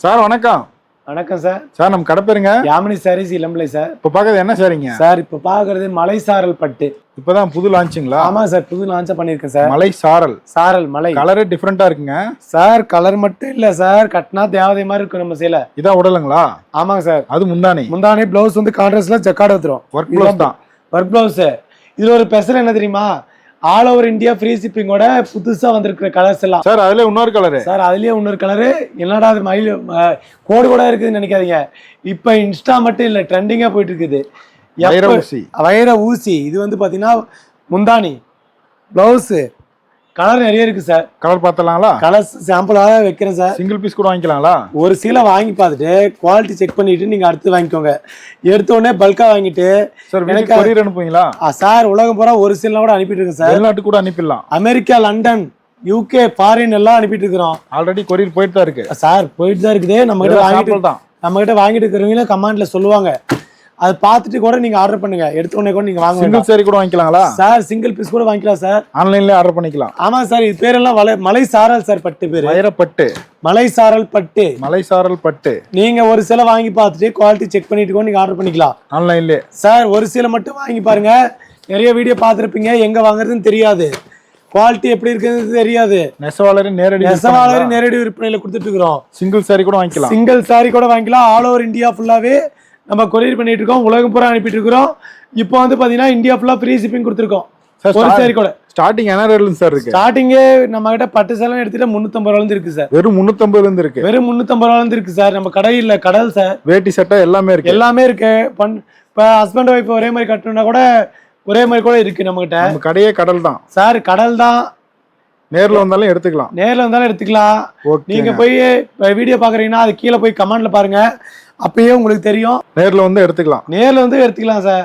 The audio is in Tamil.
சார் வணக்கம். வணக்கம் சார். சார் நம்ம கடை பேருங்க? யாமினி சாரீஸ் இளம்பிள்ளை சார். இப்போ பார்க்கறது என்ன சாரிங்க? சார் இப்போ பார்க்கறது மலை சாரல் பட்டு. இப்போதான் புது லான்ச்சுங்களா? ஆமா சார், புது லான்ச்சா பண்ணியிருக்கேன் சார். மலை சாரல். சாரல் மலை. கலரே டிஃப்ரெண்டா இருக்குங்க சார். கலர் மட்டும் இல்ல சார், கட்டினா தேவதை மாதிரி இருக்கும் நம்ம சேலை. இதான் உடலுங்களா? ஆமாங்க சார். அது முந்தானி. முந்தானி பிளவுஸ் வந்து கான்ட்ராஸ்ட்ல ஜக்கார்ட் வந்துரும். ஒர்க் பிளவுஸ் தான். Work blouse. இதுல ஒரு ஸ்பெஷல் என்ன தெரியுமா? ஆல் ஓவர் இந்தியா ஃப்ரீ ஷிப்பிங்கோட புதுசா வந்திருக்கிற கலர்ஸ் எல்லாம். சார் அதுல இன்னொரு கலரு. சார் அதுலயே இன்னொரு கலரு. என்னடா அது மயில் கோடு கூட இருக்குதுன்னு நினைக்காதீங்க. இப்ப இன்ஸ்டா மட்டும் இல்ல, ட்ரெண்டிங்கா போயிட்டு இருக்குது. வைர ஊசி. வைர ஊசி. இது வந்து பாத்தீங்கன்னா முந்தானி, பிளவுஸ், கலர் நிறைய இருக்கு சார். கலர் பார்த்தலாங்களா? கலர் சாம்பிளாக வைக்கிறேன் சார். சிங்கிள் பீஸ் கூட வாங்கிக்கலாங்களா? ஒரு சீலை வாங்கி பார்த்துட்டு குவாலிட்டி செக் பண்ணிட்டு நீங்க அடுத்து வாங்கிக்கோங்க. எடுத்த உடனே பல்கா வாங்கிட்டு சார் எனக்கு கொரியர் அனுப்புவீங்களா? சார் உலகம் பூரா ஒரு சீலை கூட அனுப்பிட்டு இருக்கேன் சார். வெளிநாட்டு கூட அனுப்பிடலாம். அமெரிக்கா, லண்டன், யூகே, ஃபாரின் எல்லாம் அனுப்பிட்டு இருக்கிறோம். ஆல்ரெடி கொரியர் போயிட்டு தான் இருக்கு சார். போயிட்டு தான் இருக்குது. நம்ம கிட்ட வாங்கிட்டு இருக்கிறவங்க கமெண்ட்ல சொல்லுவாங்க. அதை பார்த்துட்டு கூட நீங்க ஆர்டர் பண்ணுங்க. எடுத்த உடனே கூட நீங்க வாங்க. சிங்கிள் சாரி கூட வாங்கிக்கலாங்களா? சார் சிங்கிள் பீஸ் கூட வாங்கிக்கலாம் சார். ஆன்லைன்ல ஆர்டர் பண்ணிக்கலாம். ஆமா சார். இது பேரெல்லாம் மலை சாரல் சார். பட்டு பேரு வைரப்பட்டு. மலை சாரல் பட்டு. மலை சாரல் பட்டு. நீங்க ஒரு சில வாங்கி பார்த்துட்டு குவாலிட்டி செக் பண்ணிட்டு கூட நீங்க ஆர்டர் பண்ணிக்கலாம் ஆன்லைன்ல. சார் ஒரு சில மட்டும் வாங்கி பாருங்க. நிறைய வீடியோ பார்த்துருப்பீங்க, எங்க வாங்குறதுன்னு தெரியாது, குவாலிட்டி எப்படி இருக்குன்னு தெரியாது. நெசவாளர் நேரடி விற்பனையில கொடுத்துட்டு இருக்கிறோம். சிங்கிள் சாரி கூட வாங்கிக்கலாம். சிங்கிள் சாரி கூட வாங்கிக்கலாம். ஆல் ஓவர் இந்தியா ஃபுல்லாவே நம்ம கொரியர் பண்ணிட்டு இருக்கோம். உலகம் பூரா அனுப்பிட்டு இருக்கிறோம். இப்போ வந்து பாத்தீங்கன்னா இந்தியா ஃபுல்லா ஃப்ரீ ஷிப்பிங் கொடுத்துருக்கோம். ஒரு சாரி கூட ஸ்டார்டிங் என்ன ரேட்ல சார் இருக்கு? ஸ்டார்டிங்கே நம்ம கிட்ட பட்டு சேலை எடுத்துட்டு 350 ரூபாயில இருந்து இருக்கு சார். வெறும் 350 இருந்து இருக்கு. வெறும் 350 ரூபாயில இருந்து இருக்கு சார். நம்ம கடை இல்ல, கடல் சார். வேட்டி சட்டை எல்லாமே இருக்கு. எல்லாமே இருக்கு. இப்ப ஹஸ்பண்ட் ஒய்ஃப் ஒரே மாதிரி கட்டணும்னா கூட ஒரே மாதிரி கூட இருக்கு நம்ம கிட்ட. நம்ம கடையே கடல் தான் சார். கடல் தான். நேர்ல வந்தாலும் எடுத்துக்கலாம். நேர்ல வந்தாலும் எடுத்துக்கலாம். நீங்க போய் வீடியோ பாக்குறீங்கன்னா அது கீழே போய் கமெண்ட்ல பாருங்க. அப்பயே உங்களுக்கு தெரியும். நேர்ல வந்து எடுத்துக்கலாம். நேர்ல வந்து எடுத்துக்கலாம் சார்.